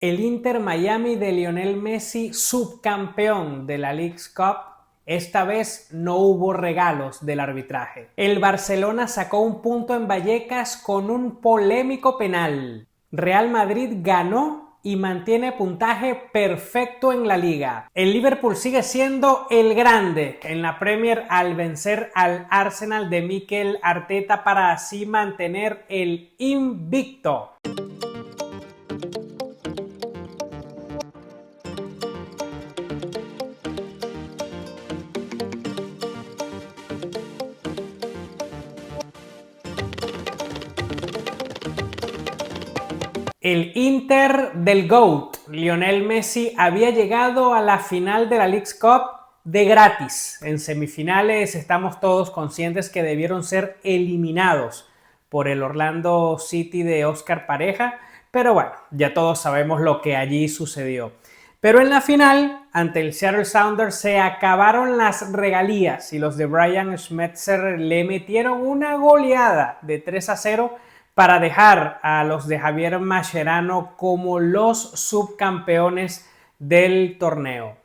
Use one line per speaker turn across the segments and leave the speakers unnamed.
El Inter Miami de Lionel Messi, subcampeón de la Leagues Cup, esta vez no hubo regalos del arbitraje. El Barcelona sacó un punto en Vallecas con un polémico penal. Real Madrid ganó y mantiene puntaje perfecto en la liga. El Liverpool sigue siendo el grande en la Premier al vencer al Arsenal de Mikel Arteta para así mantener el invicto. El Inter del GOAT, Lionel Messi, había llegado a la final de la Leagues Cup de gratis. En semifinales estamos todos conscientes que debieron ser eliminados por el Orlando City de Oscar Pareja, pero bueno, ya todos sabemos lo que allí sucedió. Pero en la final, ante el Seattle Sounders, se acabaron las regalías y los de Brian Schmetzer le metieron una goleada de 3-0 para dejar a los de Javier Mascherano como los subcampeones del torneo.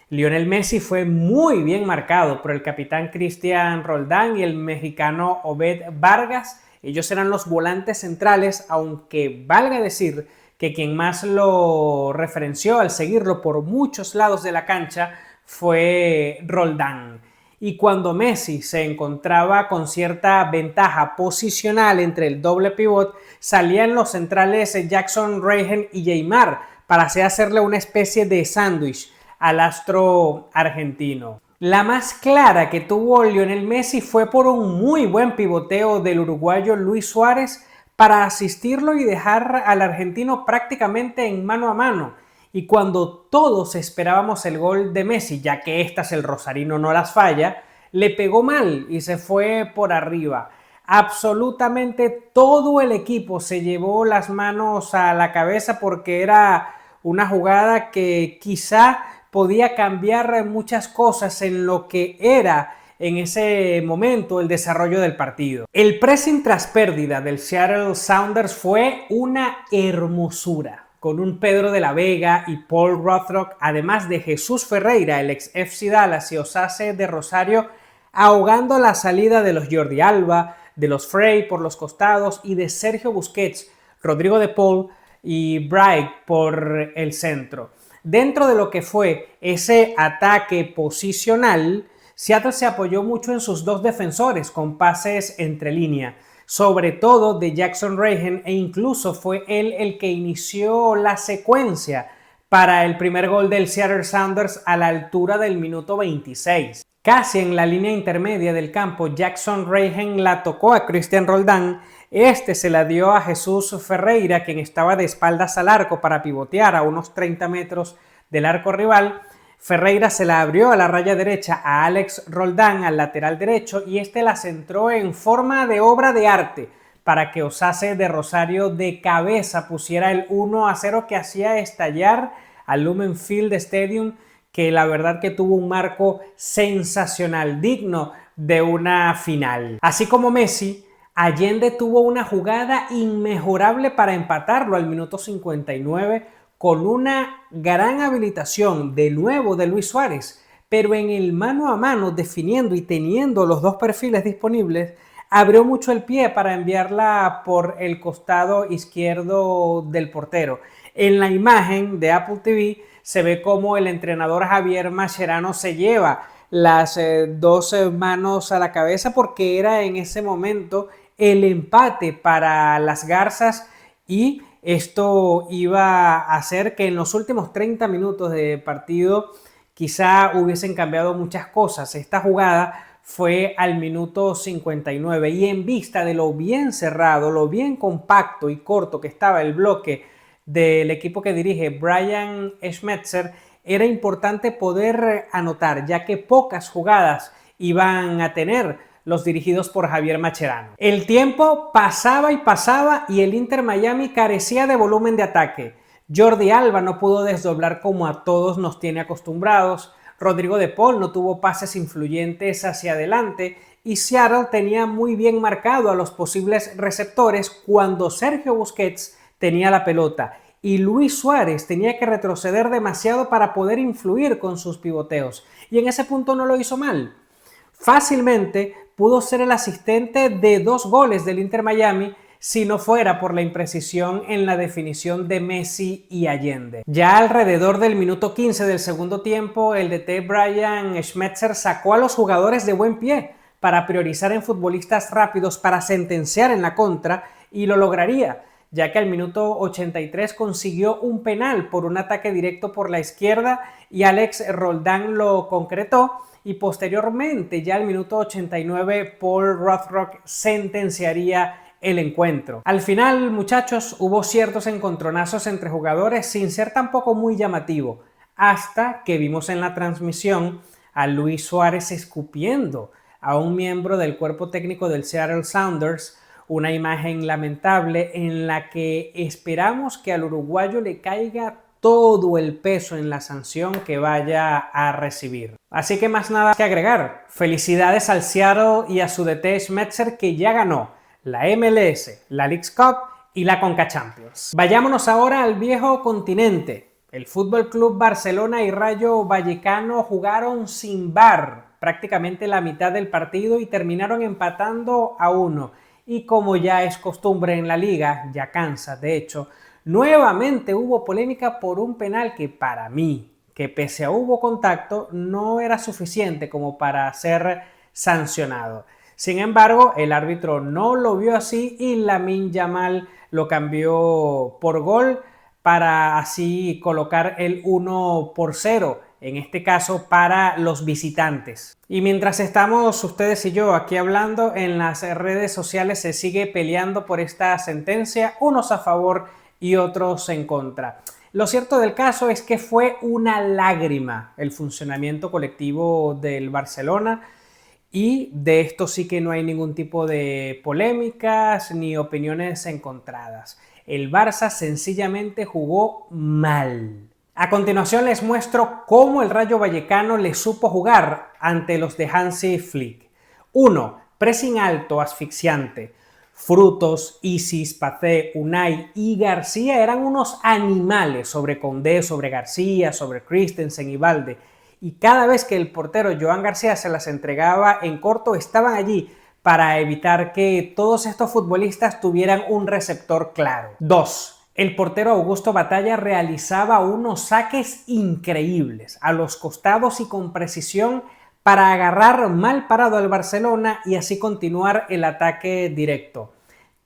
Lionel Messi fue muy bien marcado por el capitán Cristian Roldán y el mexicano Obed Vargas. Ellos eran los volantes centrales, aunque valga decir que quien más lo referenció al seguirlo por muchos lados de la cancha fue Roldán. Y cuando Messi se encontraba con cierta ventaja posicional entre el doble pivot, salían los centrales Jackson Rehen y Neymar para así hacerle una especie de sándwich al astro argentino. La más clara que tuvo Lionel Messi fue por un muy buen pivoteo del uruguayo Luis Suárez para asistirlo y dejar al argentino prácticamente en mano a mano. Y cuando todos esperábamos el gol de Messi, ya que estas el rosarino no las falla, le pegó mal y se fue por arriba. Absolutamente todo el equipo se llevó las manos a la cabeza porque era una jugada que quizá podía cambiar muchas cosas en lo que era en ese momento el desarrollo del partido. El pressing tras pérdida del Seattle Sounders fue una hermosura, con un Pedro de la Vega y Paul Rothrock, además de Jesús Ferreira, el ex FC Dallas y Osase de Rosario, ahogando la salida de los Jordi Alba, de los Frey por los costados y de Sergio Busquets, Rodrigo de Paul y Bright por el centro. Dentro de lo que fue ese ataque posicional, Seattle se apoyó mucho en sus dos defensores con pases entre línea, sobre todo de Jackson Rehen, e incluso fue él el que inició la secuencia para el primer gol del Seattle Sounders a la altura del minuto 26. Casi en la línea intermedia del campo, Jackson Rehen la tocó a Cristian Roldán. Este se la dio a Jesús Ferreira, quien estaba de espaldas al arco para pivotear a unos 30 metros del arco rival. Ferreira se la abrió a la raya derecha a Alex Roldán, al lateral derecho, y este la centró en forma de obra de arte para que Osase de Rosario de cabeza pusiera el 1-0 que hacía estallar al Lumen Field Stadium, que la verdad que tuvo un marco sensacional, digno de una final. Así como Messi, Allende tuvo una jugada inmejorable para empatarlo al minuto 59 con una gran habilitación de nuevo de Luis Suárez, pero en el mano a mano, definiendo y teniendo los dos perfiles disponibles, abrió mucho el pie para enviarla por el costado izquierdo del portero. En la imagen de Apple TV se ve cómo el entrenador Javier Mascherano se lleva las dos manos a la cabeza porque era en ese momento el empate para las Garzas y esto iba a hacer que en los últimos 30 minutos de partido quizá hubiesen cambiado muchas cosas. Esta jugada fue al minuto 59 y en vista de lo bien cerrado, lo bien compacto y corto que estaba el bloque del equipo que dirige Brian Schmetzer, era importante poder anotar, ya que pocas jugadas iban a tener los dirigidos por Javier Mascherano. El tiempo pasaba y pasaba y el Inter Miami carecía de volumen de ataque. Jordi Alba no pudo desdoblar como a todos nos tiene acostumbrados, Rodrigo de Paul no tuvo pases influyentes hacia adelante y Seattle tenía muy bien marcado a los posibles receptores cuando Sergio Busquets tenía la pelota. y Luis Suárez tenía que retroceder demasiado para poder influir con sus pivoteos. Y en ese punto no lo hizo mal. Fácilmente pudo ser el asistente de 2 goles del Inter Miami si no fuera por la imprecisión en la definición de Messi y Allende. Ya alrededor del minuto 15 del segundo tiempo, el DT Brian Schmetzer sacó a los jugadores de buen pie para priorizar en futbolistas rápidos para sentenciar en la contra, y lo lograría, ya que al minuto 83 consiguió un penal por un ataque directo por la izquierda y Alex Roldán lo concretó, y posteriormente, ya al minuto 89, Paul Rothrock sentenciaría el encuentro. Al final, muchachos, hubo ciertos encontronazos entre jugadores sin ser tampoco muy llamativo, hasta que vimos en la transmisión a Luis Suárez escupiendo a un miembro del cuerpo técnico del Seattle Sounders, una imagen lamentable en la que esperamos que al uruguayo le caiga todo el peso en la sanción que vaya a recibir. Así que más nada que agregar. Felicidades al Seattle y a su DT Schmetzer, que ya ganó la MLS, la Leagues Cup y la Conca Champions. Vayámonos ahora al viejo continente. El Fútbol Club Barcelona y Rayo Vallecano jugaron sin VAR prácticamente la mitad del partido y terminaron empatando a 1. Y como ya es costumbre en la liga, ya cansa de hecho, nuevamente hubo polémica por un penal que para mí, que pese a hubo contacto, no era suficiente como para ser sancionado. Sin embargo, el árbitro no lo vio así y Lamine Yamal lo cambió por gol para así colocar el 1-0, en este caso para los visitantes. Y mientras estamos ustedes y yo aquí hablando, en las redes sociales se sigue peleando por esta sentencia, unos a favor y otros en contra. Lo cierto del caso es que fue una lágrima el funcionamiento colectivo del Barcelona, y de esto sí que no hay ningún tipo de polémicas ni opiniones encontradas. El Barça sencillamente jugó mal. A continuación les muestro cómo el Rayo Vallecano le supo jugar ante los de Hansi Flick. 1. Pressing alto, asfixiante. Frutos, Isis, Pacé, Unai y García eran unos animales sobre Condé, sobre García, sobre Christensen y Valde. Y cada vez que el portero Joan García se las entregaba en corto, estaban allí para evitar que todos estos futbolistas tuvieran un receptor claro. 2. El portero Augusto Batalla realizaba unos saques increíbles a los costados y con precisión para agarrar mal parado al Barcelona y así continuar el ataque directo.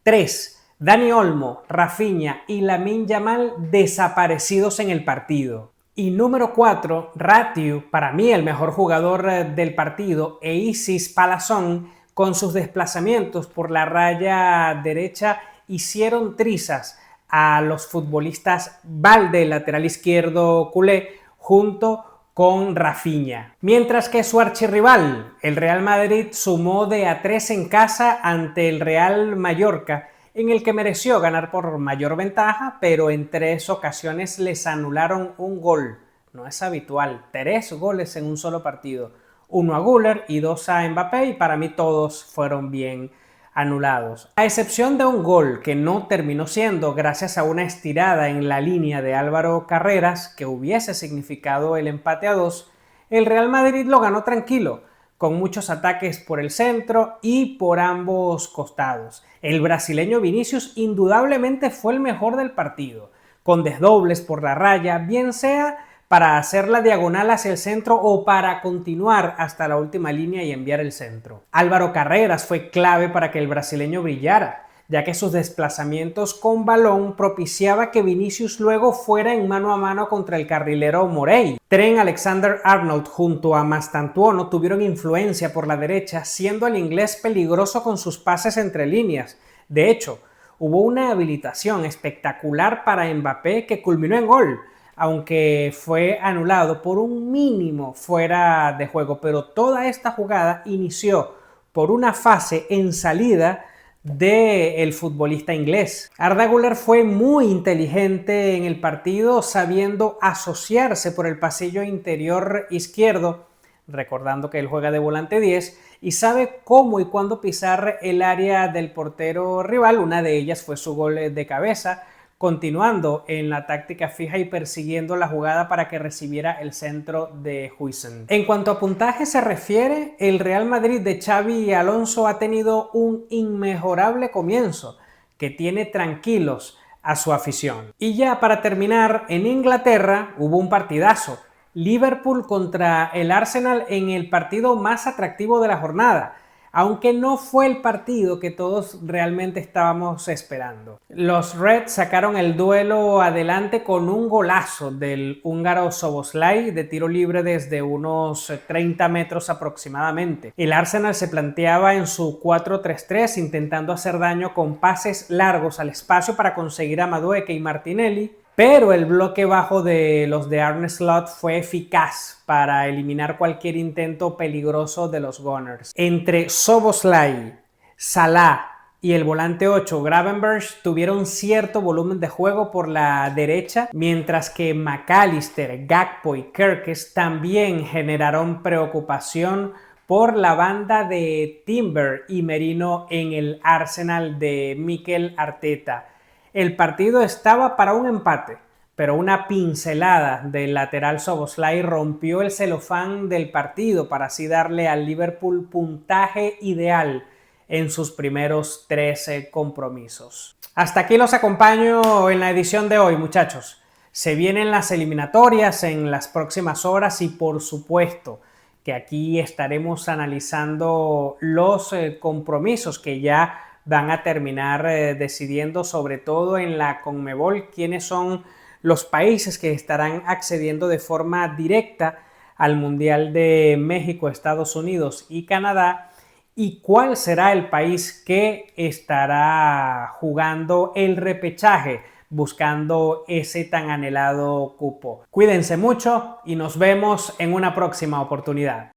3. Dani Olmo, Rafinha y Lamine Yamal desaparecidos en el partido. Y número 4, Ratiu, para mí el mejor jugador del partido, e Isis Palazón, con sus desplazamientos por la raya derecha, hicieron trizas a los futbolistas Valde, lateral izquierdo culé, junto con Rafinha. Mientras que su archirrival, el Real Madrid, sumó de a 3 en casa ante el Real Mallorca, en el que mereció ganar por mayor ventaja, pero en 3 ocasiones les anularon un gol. No es habitual, 3 goles en un solo partido. 1 a Güler y 2 a Mbappé, y para mí todos fueron bien anulados. A excepción de un gol que no terminó siendo gracias a una estirada en la línea de Álvaro Carreras, que hubiese significado el empate a 2, el Real Madrid lo ganó tranquilo, con muchos ataques por el centro y por ambos costados. El brasileño Vinicius indudablemente fue el mejor del partido, con desdobles por la raya, bien sea para hacer la diagonal hacia el centro o para continuar hasta la última línea y enviar el centro. Álvaro Carreras fue clave para que el brasileño brillara, ya que sus desplazamientos con balón propiciaba que Vinicius luego fuera en mano a mano contra el carrilero Morey. Trent Alexander-Arnold junto a Mastantuono tuvieron influencia por la derecha, siendo el inglés peligroso con sus pases entre líneas. De hecho, hubo una habilitación espectacular para Mbappé que culminó en gol, aunque fue anulado por un mínimo fuera de juego, pero toda esta jugada inició por una fase en salida del futbolista inglés. Arda Güler fue muy inteligente en el partido, sabiendo asociarse por el pasillo interior izquierdo, recordando que él juega de volante 10, y sabe cómo y cuándo pisar el área del portero rival. Una de ellas fue su gol de cabeza continuando en la táctica fija y persiguiendo la jugada para que recibiera el centro de Huijsen. En cuanto a puntaje se refiere, el Real Madrid de Xabi Alonso ha tenido un inmejorable comienzo que tiene tranquilos a su afición. Y ya para terminar, en Inglaterra hubo un partidazo. Liverpool contra el Arsenal en el partido más atractivo de la jornada, aunque no fue el partido que todos realmente estábamos esperando. Los Reds sacaron el duelo adelante con un golazo del húngaro Szoboszlai de tiro libre desde unos 30 metros aproximadamente. El Arsenal se planteaba en su 4-3-3 intentando hacer daño con pases largos al espacio para conseguir a Madueke y Martinelli, pero el bloque bajo de los de Arne Slot fue eficaz para eliminar cualquier intento peligroso de los Gunners. Entre Szoboszlai, Salah y el volante 8 Gravenberch tuvieron cierto volumen de juego por la derecha, mientras que McAllister, Gakpo y Kerkez también generaron preocupación por la banda de Timber y Merino en el Arsenal de Mikel Arteta. El partido estaba para un empate, pero una pincelada del lateral Szoboszlai rompió el celofán del partido para así darle al Liverpool puntaje ideal en sus primeros 13 compromisos. Hasta aquí los acompaño en la edición de hoy, muchachos. Se vienen las eliminatorias en las próximas horas y por supuesto que aquí estaremos analizando los compromisos que ya van a terminar decidiendo, sobre todo en la CONMEBOL, quiénes son los países que estarán accediendo de forma directa al Mundial de México, Estados Unidos y Canadá, y cuál será el país que estará jugando el repechaje, buscando ese tan anhelado cupo. Cuídense mucho y nos vemos en una próxima oportunidad.